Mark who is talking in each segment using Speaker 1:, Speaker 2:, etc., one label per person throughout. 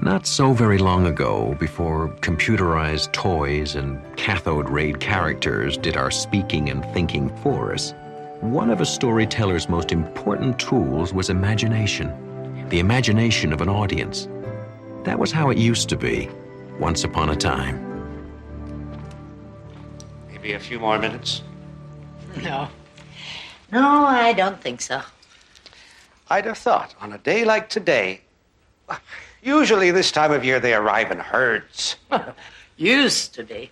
Speaker 1: Not so very long ago, before computerized toys and cathode ray characters did our speaking and thinking for us, one of a storyteller's most important tools was imagination. The imagination of an audience. That was how it used to be, once upon a time.
Speaker 2: Maybe a few more minutes?
Speaker 3: No. No, I don't think so.
Speaker 2: I'd have thought, on a day like today, usually this time of year they arrive in herds.
Speaker 3: Used to be.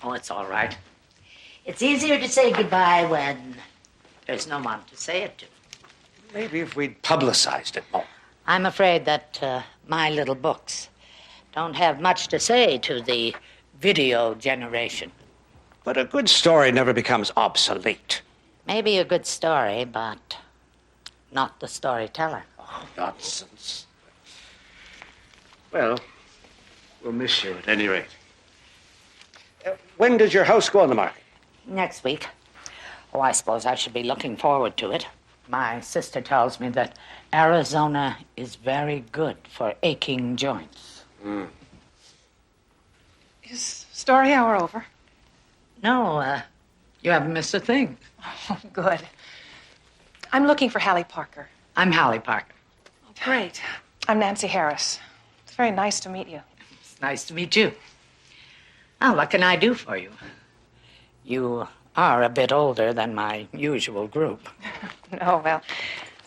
Speaker 3: Oh, it's all right. It's easier to say goodbye when there's no one to say it to.
Speaker 2: Maybe if we'd publicized it more.
Speaker 3: I'm afraid that my little books don't have much to say to the video generation.
Speaker 2: But a good story never becomes obsolete.
Speaker 3: Maybe a good story, but not the storyteller.
Speaker 2: Oh, nonsense. Well, we'll miss you at any rate. When does your house go on the market?
Speaker 3: Next week. Oh, I suppose I should be looking forward to it. My sister tells me that Arizona is very good for aching joints.
Speaker 2: Mm.
Speaker 4: Is story hour over?
Speaker 3: No, you haven't missed a thing.
Speaker 4: Oh, good. I'm looking for Hallie Parker.
Speaker 3: I'm Hallie Parker.
Speaker 4: Oh, great. I'm Nancy Harris. It's very nice to meet you.
Speaker 3: It's nice to meet you. Oh, what can I do for you? You are a bit older than my usual group.
Speaker 4: No, well,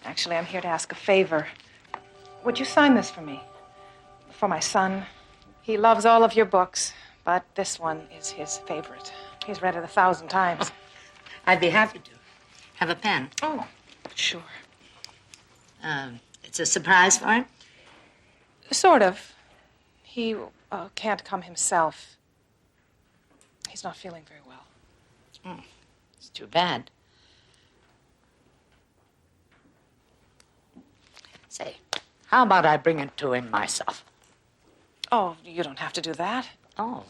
Speaker 4: actually, I'm here to ask a favor. Would you sign this for me? For my son. He loves all of your books, but this one is his favorite. He's read it 1,000 times.
Speaker 3: I'd be happy to. Have a pen?
Speaker 4: Oh, sure.
Speaker 3: It's a surprise for him?
Speaker 4: Sort of. He can't come himself. He's not feeling very well.
Speaker 3: It's too bad. Say, how about I bring it to him myself?
Speaker 4: Oh, you don't have to do that.
Speaker 3: Oh,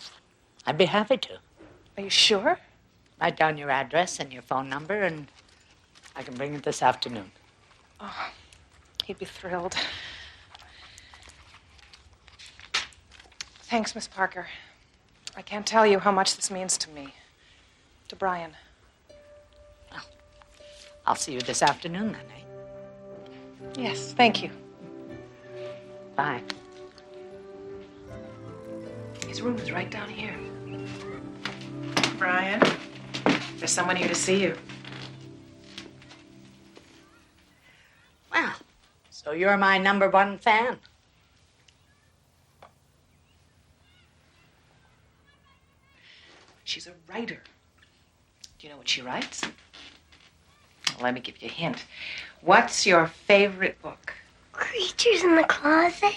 Speaker 3: I'd be happy to.
Speaker 4: Are you sure?
Speaker 3: Write down your address and your phone number, and I can bring it this afternoon.
Speaker 4: Oh, he'd be thrilled. Thanks, Miss Parker. I can't tell you how much this means to me. To Brian.
Speaker 3: Well, I'll see you this afternoon, then, eh?
Speaker 4: Yes, thank you.
Speaker 3: Bye.
Speaker 4: His room is right down here. Brian, there's someone here to see you.
Speaker 3: Well, so you're my #1 fan.
Speaker 4: She's a writer. Do you know what she writes? Well, let me give you a hint. What's your favorite book?
Speaker 5: Creatures in the Closet?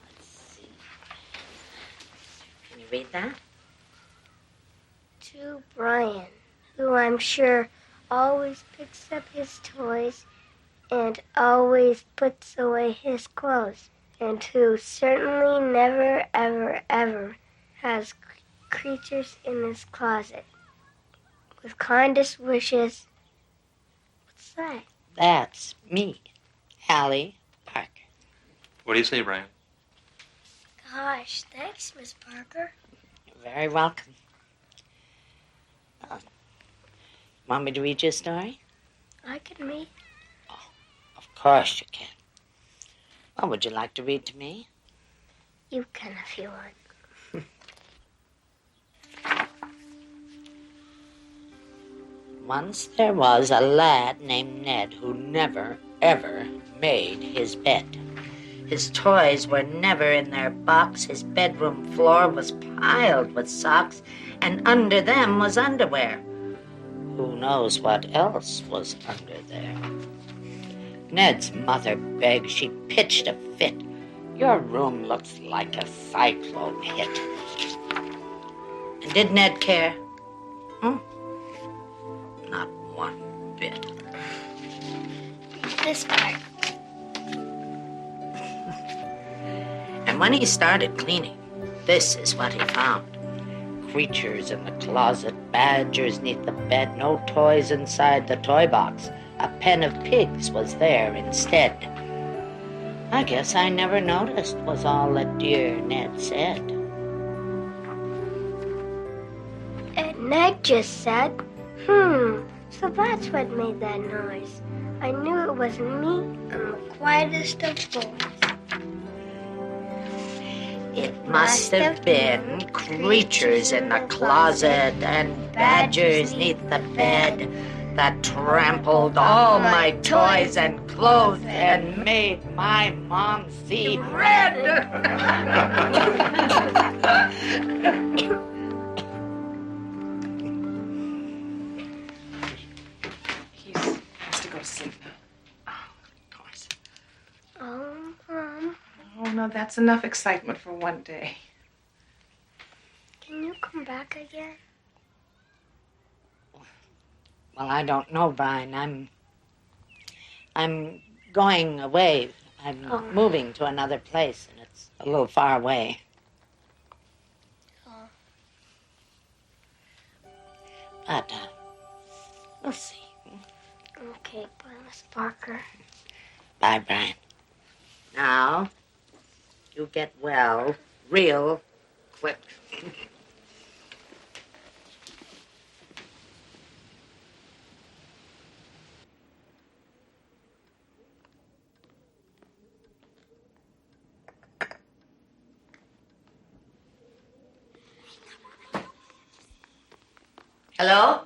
Speaker 3: Let's see. Can you read that?
Speaker 5: To Brian, who I'm sure always picks up his toys and always puts away his clothes, and who certainly never, ever, ever has creatures in his closet. With kindest wishes. What's that?
Speaker 3: That's me, Hallie Parker.
Speaker 6: What do you say, Brian?
Speaker 5: Gosh, thanks, Miss Parker.
Speaker 3: You're very welcome. Want me to read you a story?
Speaker 5: I can read.
Speaker 3: Of course you can. What would you like to read to me?
Speaker 5: You can if you want.
Speaker 3: Once there was a lad named Ned who never, ever made his bed. His toys were never in their box. His bedroom floor was piled with socks, and under them was underwear. Who knows what else was under there? Ned's mother begged. She pitched a fit. Your room looks like a cyclone hit. And did Ned care? Not one bit.
Speaker 5: This part.
Speaker 3: And when he started cleaning, this is what he found. creatures in the closet, badgers neath the bed, no toys inside the toy box. A pen of pigs was there instead. I guess I never noticed, was all that dear Ned said.
Speaker 5: And Ned just said, so that's what made that noise. I knew it wasn't me. I'm the quietest of boys.
Speaker 3: It must have been creatures in the closet and badgers neath the bed that trampled all my toys and clothes and made my mom see red.
Speaker 4: He has to go to sleep now.
Speaker 3: Of course.
Speaker 5: Mom,
Speaker 4: Oh, no, that's enough excitement for one day.
Speaker 5: can you come back again?
Speaker 3: Well, I don't know, Brian. I'm going away. I'm moving to another place, and it's a little far away. But we'll see.
Speaker 5: Okay, bye, Miss Parker.
Speaker 3: Bye, Brian. Now, you get well real quick. Hello?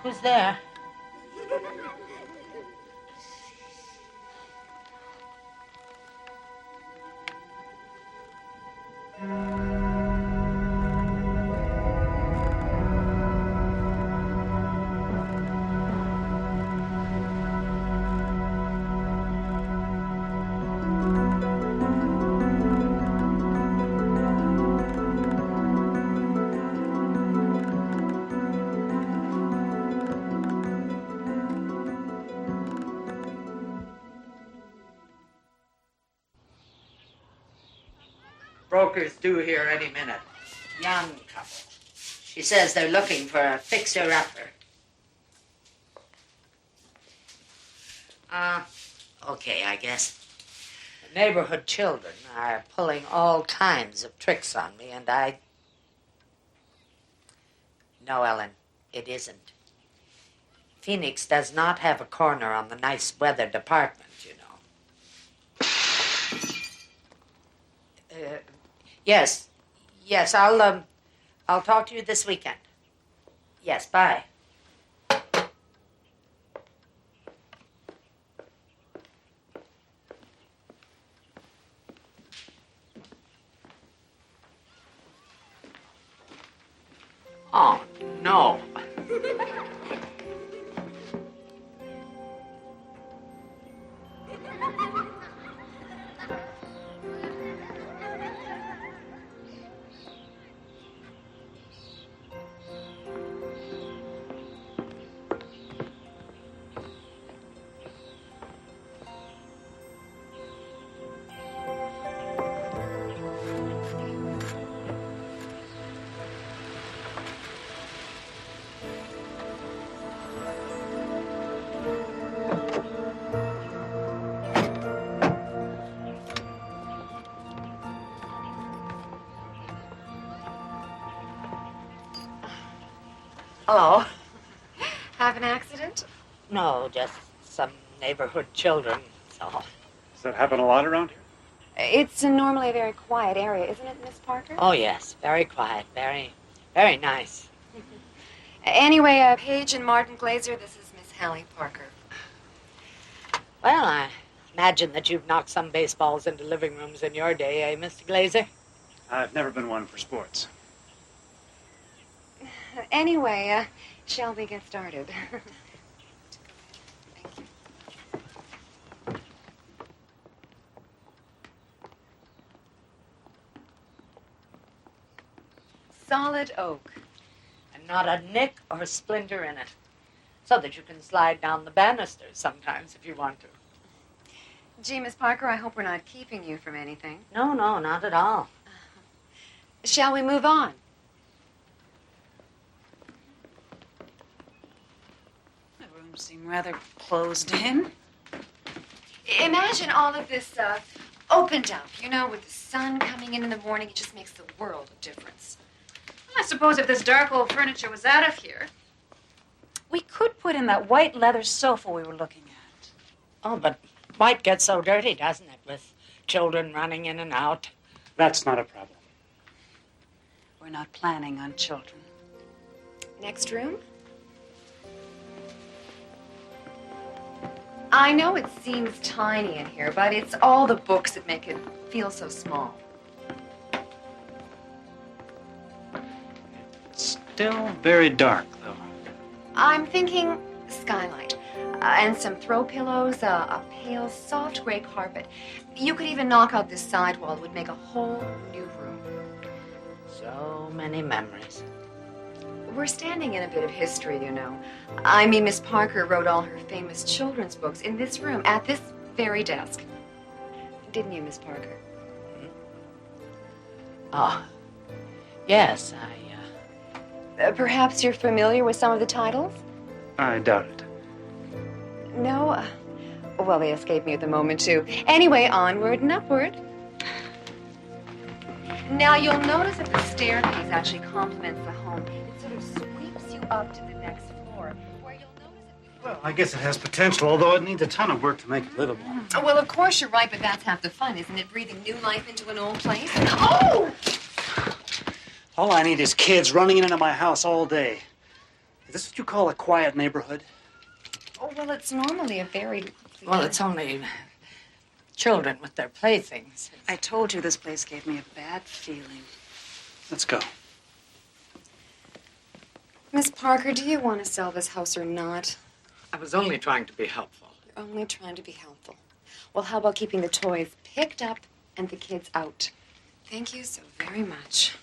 Speaker 3: Who's there? Broker's due here any minute. Young couple. She says they're looking for a fixer-upper. Okay, I guess. The neighborhood children are pulling all kinds of tricks on me, and I... No, Ellen, it isn't. Phoenix does not have a corner on the nice weather department, you know. Yes, I'll talk to you this weekend. Yes, bye.
Speaker 4: Hello. Have an accident?
Speaker 3: No, just some neighborhood children, so.
Speaker 7: Does that happen a lot around here?
Speaker 4: It's normally a very quiet area, isn't it, Miss Parker?
Speaker 3: Oh, yes, very quiet, very, very nice.
Speaker 4: Anyway, Paige and Martin Glazer, this is Miss Hallie Parker.
Speaker 3: Well, I imagine that you've knocked some baseballs into living rooms in your day, eh, Mr. Glazer?
Speaker 7: I've never been one for sports.
Speaker 4: Anyway, shall we get started? Thank you. Solid oak.
Speaker 3: And not a nick or splinter in it. So that you can slide down the banisters sometimes if you want to.
Speaker 4: Gee, Miss Parker, I hope we're not keeping you from anything.
Speaker 3: No, not at all.
Speaker 4: Shall we move on?
Speaker 8: The room seemed rather closed in.
Speaker 4: Imagine all of this opened up, you know, with the sun coming in the morning. It just makes the world of difference.
Speaker 8: Well, I suppose if this dark old furniture was out of here, we could put in that white leather sofa we were looking at.
Speaker 3: Oh, but white gets so dirty, doesn't it, with children running in and out?
Speaker 7: That's not a problem.
Speaker 8: We're not planning on children.
Speaker 4: Next room? I know it seems tiny in here, but it's all the books that make it feel so small.
Speaker 7: It's still very dark, though.
Speaker 4: I'm thinking skylight. And some throw pillows, a pale, soft gray carpet. You could even knock out this side wall. It would make a whole new room.
Speaker 3: So many memories.
Speaker 4: We're standing in a bit of history, you know. I mean, Miss Parker wrote all her famous children's books in this room, at this very desk. Didn't you, Miss Parker?
Speaker 3: Oh, yes,
Speaker 4: Perhaps you're familiar with some of the titles?
Speaker 7: I doubt it.
Speaker 4: No? Well, they escaped me at the moment, too. Anyway, onward and upward. Now, you'll notice that the staircase actually complements the home. It sort of sweeps you up to the next floor, where you'll notice that...
Speaker 7: Well, I guess it has potential, although it needs a ton of work to make it livable.
Speaker 4: Well, of course you're right, but that's half the fun, isn't it? Breathing new life into an old place. Oh!
Speaker 7: All I need is kids running into my house all day. Is this what you call a quiet neighborhood?
Speaker 4: Oh, well, it's normally a very...
Speaker 3: well, it's only children with their playthings.
Speaker 8: I told you this place gave me a bad feeling.
Speaker 7: Let's go.
Speaker 4: Miss Parker, do you want to sell this house or not?
Speaker 3: I was only trying to be helpful.
Speaker 4: You're only trying to be helpful. Well, how about keeping the toys picked up and the kids out? Thank you so very much.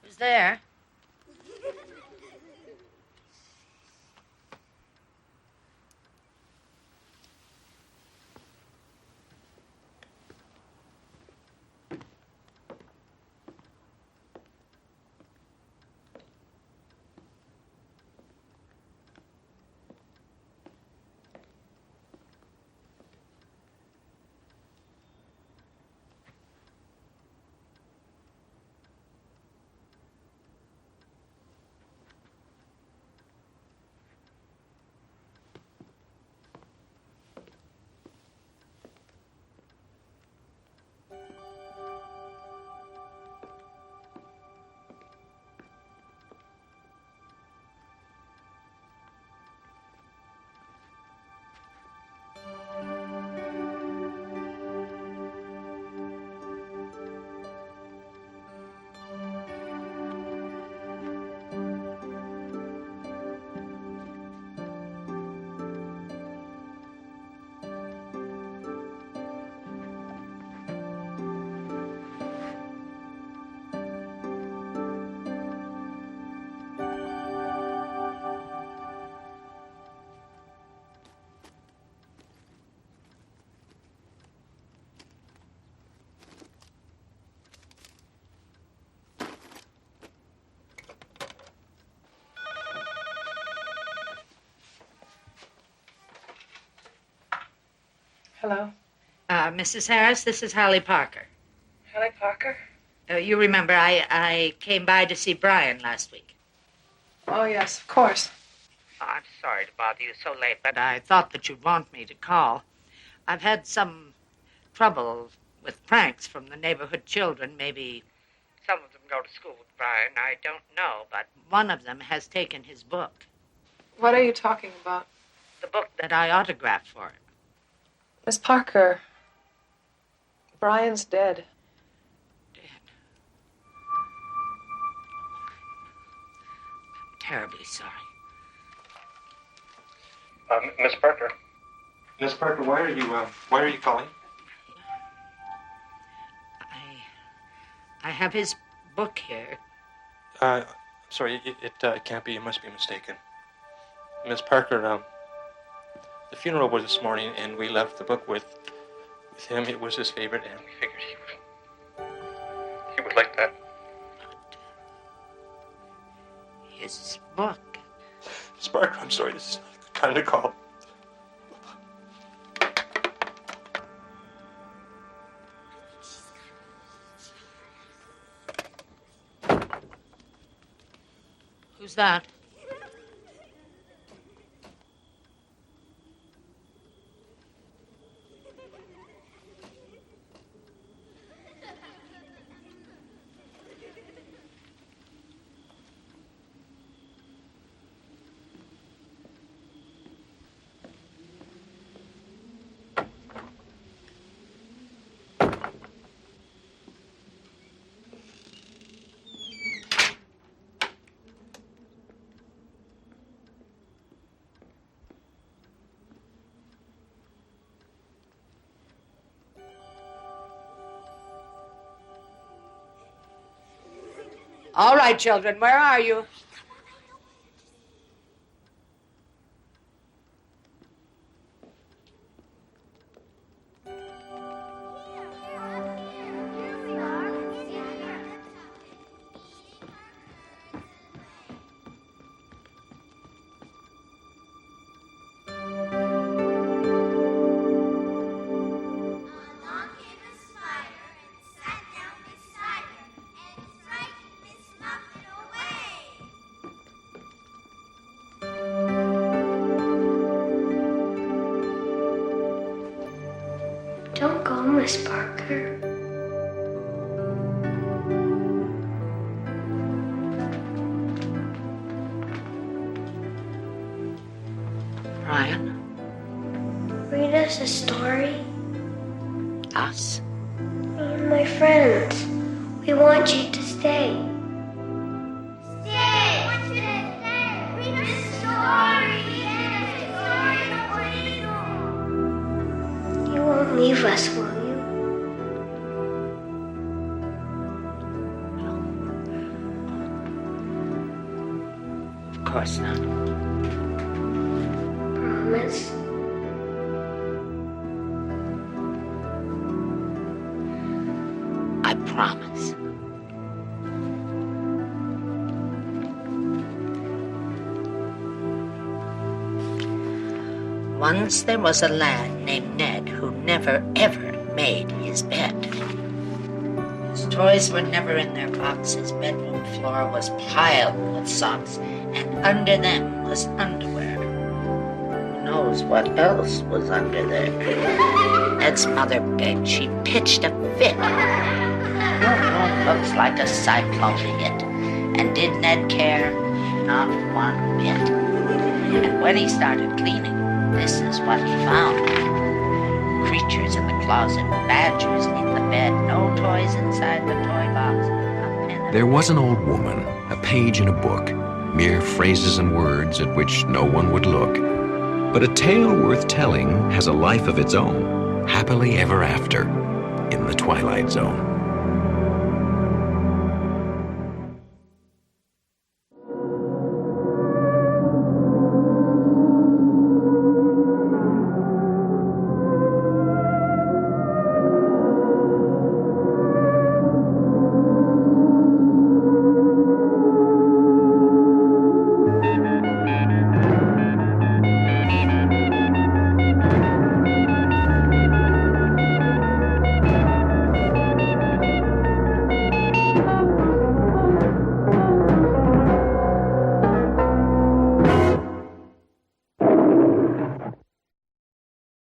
Speaker 3: Who's there?
Speaker 4: Hello.
Speaker 3: Mrs. Harris, this is Hallie Parker.
Speaker 4: Hallie Parker?
Speaker 3: You remember I came by to see Brian last week.
Speaker 4: Oh, yes, of course.
Speaker 3: Oh, I'm sorry to bother you so late, but I thought that you'd want me to call. I've had some trouble with pranks from the neighborhood children. Maybe some of them go to school with Brian. I don't know, but one of them has taken his book.
Speaker 4: What are you talking about?
Speaker 3: The book that I autographed for him.
Speaker 4: Miss Parker, Brian's dead.
Speaker 3: Terribly sorry.
Speaker 6: Miss Parker. Miss Parker, why are you calling?
Speaker 3: I have his book here.
Speaker 6: Sorry, it can't be. You must be mistaken. Miss Parker, the funeral was this morning, and we left the book with him. It was his favorite, and we figured he would like that.
Speaker 3: His book?
Speaker 6: Miss Parker, I'm sorry. This is kind of call.
Speaker 3: Who's that? All right, children, where are you?
Speaker 5: Don't go, Miss Parker.
Speaker 3: Brian?
Speaker 5: Read us a story.
Speaker 3: Us?
Speaker 5: Me and my friends. We want you to stay. Stay! I want you to stay. Read us a story. You won't leave us, will you?
Speaker 3: Of course not.
Speaker 5: Promise?
Speaker 3: I promise. Once there was a lad named Ned who never, ever made his bed. His toys were never in their box. His bedroom floor was piled with socks, and under them was underwear. Who knows what else was under there? Ned's mother begged. She pitched a fit. Your room looks like a cyclone hit. And did Ned care? Not one bit. And when he started cleaning, this is what he found. Creatures in the closet, badgers in the bed, no toys inside the toy box.
Speaker 1: There was an old woman, a page in a book, mere phrases and words at which no one would look. But a tale worth telling has a life of its own, happily ever after, in the Twilight Zone.